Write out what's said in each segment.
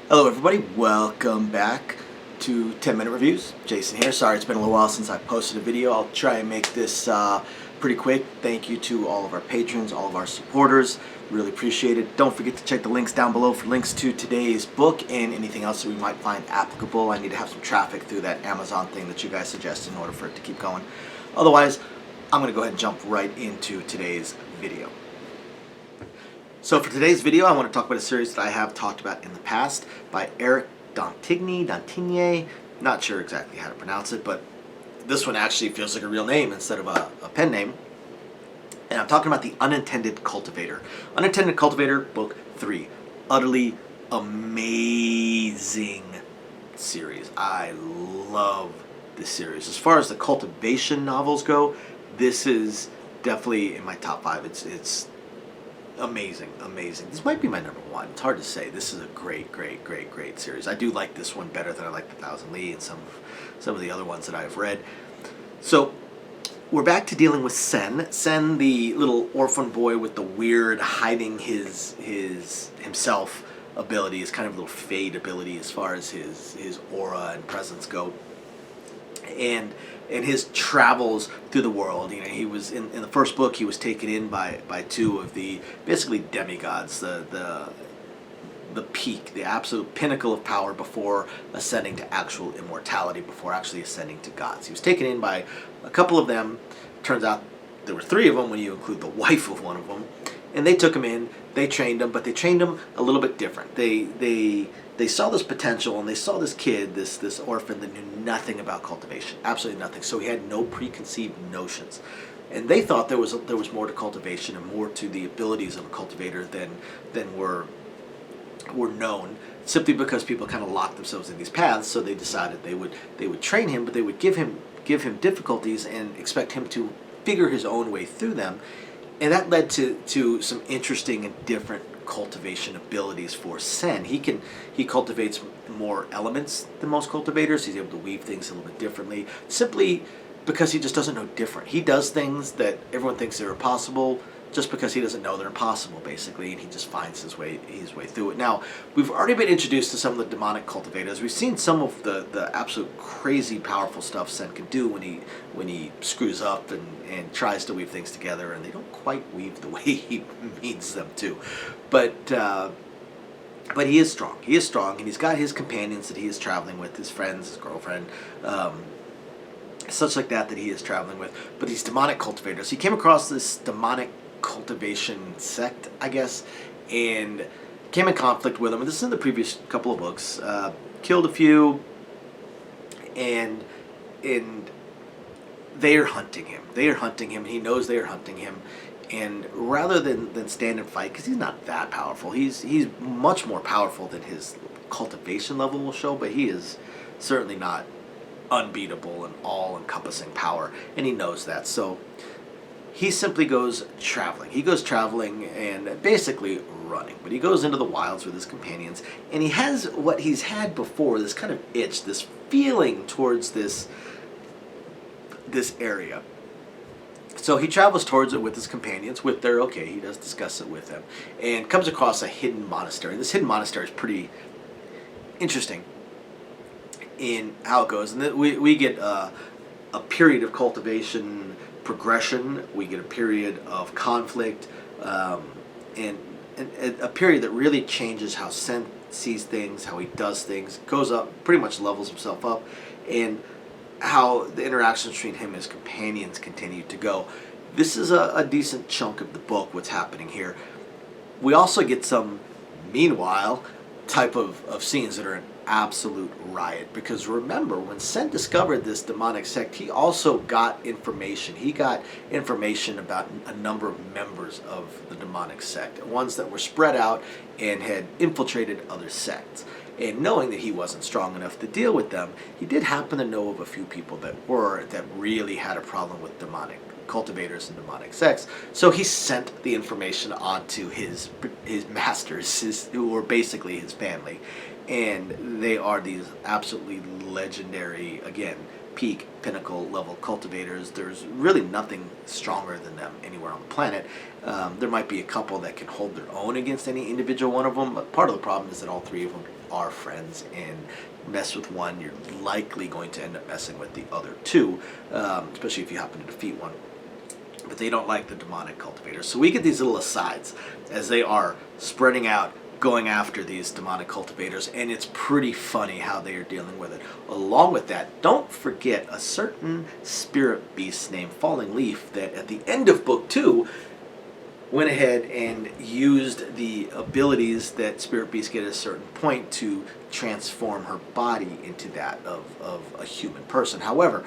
Hello everybody, welcome back to 10 Minute Reviews. Jason here. Sorry it's been a little while since I posted a video. I'll try and make this pretty quick. Thank you to all of our patrons, all of our supporters. Really appreciate it. Don't forget to check the links down below for links to today's book and anything else that we might find applicable. I need to have some traffic through that Amazon thing that you guys suggest in order for it to keep going. Otherwise, I'm going to go ahead and jump right into today's video. So for today's video, I want to talk about a series that I have talked about in the past by Dontigney. Not sure exactly how to pronounce it, but this one actually feels like a real name instead of a pen name. And I'm talking about the Unintended Cultivator. Unintended Cultivator, Book 3. Utterly amazing series. I love this series. As far as the cultivation novels go, this is definitely in my top 5. It's amazing. This might be my number 1. It's hard to say. This is a great series. I do like this one better than I like The Thousand Li and some of the other ones that I've read. So we're back to dealing with Sen. Sen, the little orphan boy with the weird hiding his himself ability, his kind of little fade ability as far as his aura and presence go. And his travels through the world. You know, he was in the first book. He was taken in by two of the basically demigods, the peak, the absolute pinnacle of power before ascending to actual immortality, before actually ascending to gods. He was taken in by a couple of them. Turns out there were 3 of them when you include the wife of one of them, and they took him in. They trained him, but they trained him a little bit different. They saw this potential, and they saw this kid, this orphan that knew nothing about cultivation, absolutely nothing. So he had no preconceived notions, and they thought there was more to cultivation and more to the abilities of a cultivator than were known. Simply because people kind of locked themselves in these paths, so they decided they would train him, but they would give him difficulties and expect him to figure his own way through them, and that led to some interesting and different cultivation abilities for Sen. He cultivates more elements than most cultivators. He's able to weave things a little bit differently, simply because he just doesn't know different. He does things that everyone thinks are impossible just because he doesn't know they're impossible, basically, and he just finds his way through it. Now, we've already been introduced to some of the demonic cultivators. We've seen some of the absolute crazy powerful stuff Sen can do when he screws up and tries to weave things together, and they don't quite weave the way he means them to. But he is strong. He is strong, and he's got his companions that he is traveling with, his friends, his girlfriend, such like that he is traveling with. But these demonic cultivators, he came across this demonic cultivation sect, I guess, and came in conflict with them. And this is in the previous couple of books. Killed a few, and they are hunting him. And he knows they are hunting him. And rather than stand and fight, because he's not that powerful, he's much more powerful than his cultivation level will show, but he is certainly not unbeatable and all-encompassing power, and he knows that. So he simply goes traveling. He goes traveling and basically running, but he goes into the wilds with his companions, and he has what he's had before, this kind of itch, this feeling towards this area. So he travels towards it with his companions, he does discuss it with them, and comes across a hidden monastery. This hidden monastery is pretty interesting in how it goes. And we get a period of cultivation progression, we get a period of conflict, and a period that really changes how Sen sees things, how he does things, goes up, pretty much levels himself up, and how the interactions between him and his companions continue to go. This is a decent chunk of the book, what's happening here. We also get some, meanwhile, type of scenes that are an absolute riot. Because remember, when Sen discovered this demonic sect, he also got information. He got information about a number of members of the demonic sect, ones that were spread out and had infiltrated other sects. And knowing that he wasn't strong enough to deal with them, he did happen to know of a few people that really had a problem with demonic cultivators and demonic sects. So he sent the information on to his masters, who were basically his family. And they are these absolutely legendary, again, peak, pinnacle level cultivators. There's really nothing stronger than them anywhere on the planet. There might be a couple that can hold their own against any individual one of them, but part of the problem is that all 3 of them are friends, and mess with one, you're likely going to end up messing with the other two, especially if you happen to defeat one. But they don't like the demonic cultivators. So we get these little asides as they are spreading out, going after these demonic cultivators, and it's pretty funny how they are dealing with it. Along with that, don't forget a certain spirit beast named Falling Leaf that at the end of book 2 went ahead and used the abilities that spirit beasts get at a certain point to transform her body into that of a human person. However,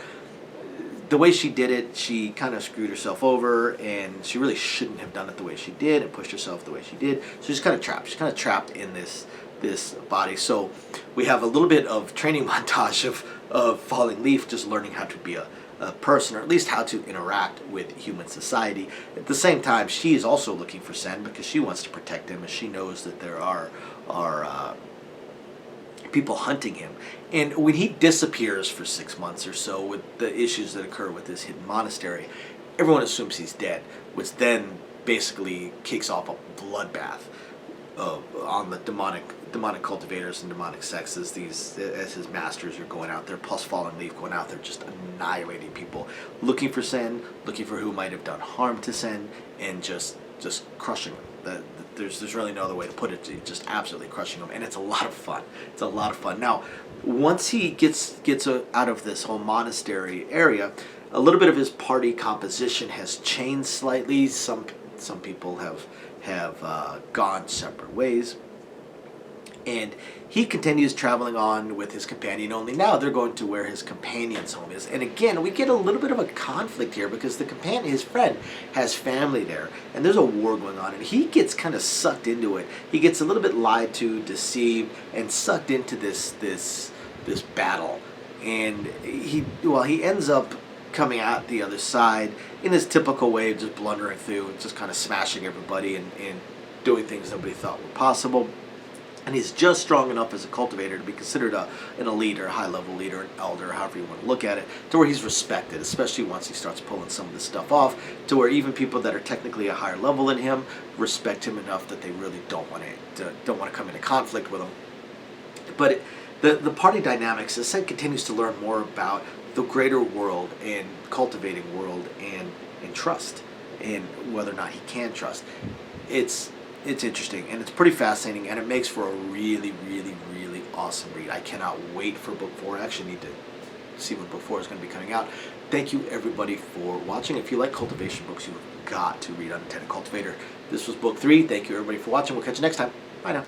the way she did it, she kind of screwed herself over, and she really shouldn't have done it the way she did and pushed herself the way she did. So she's kind of trapped. She's kind of trapped in this body. So we have a little bit of training montage of Falling Leaf just learning how to be a person, or at least how to interact with human society. At the same time, she is also looking for Sen because she wants to protect him, and she knows that there are people hunting him. And when he disappears for 6 months or so with the issues that occur with this hidden monastery, everyone assumes he's dead, which then basically kicks off a bloodbath on the demonic cultivators and demonic sects as his masters are going out there, plus Fallen Leaf going out there just annihilating people, looking for Sen, looking for who might have done harm to Sen, and just crushing them. There's really no other way to put it. Just absolutely crushing them, and it's a lot of fun. It's a lot of fun. Now, once he gets out of this whole monastery area, a little bit of his party composition has changed slightly. Some people have gone separate ways, and he continues traveling on with his companion, only now they're going to where his companion's home is. And again, we get a little bit of a conflict here because the companion, his friend, has family there, and there's a war going on, and he gets kind of sucked into it. He gets a little bit lied to, deceived, and sucked into this battle. And he ends up coming out the other side in his typical way, just blundering through, just kind of smashing everybody and doing things nobody thought were possible. And he's just strong enough as a cultivator to be considered an elite or a high-level leader, an elder, however you want to look at it, to where he's respected, especially once he starts pulling some of this stuff off, to where even people that are technically a higher level than him respect him enough that they really don't want to come into conflict with him. But the party dynamics, as Sen continues to learn more about the greater world and cultivating world and trust, and whether or not he can trust, it's interesting, and it's pretty fascinating, and it makes for a really, really, really awesome read. I cannot wait for book 4. I actually need to see when book 4 is going to be coming out. Thank you, everybody, for watching. If you like cultivation books, you've got to read Unintended Cultivator. This was book 3. Thank you, everybody, for watching. We'll catch you next time. Bye now.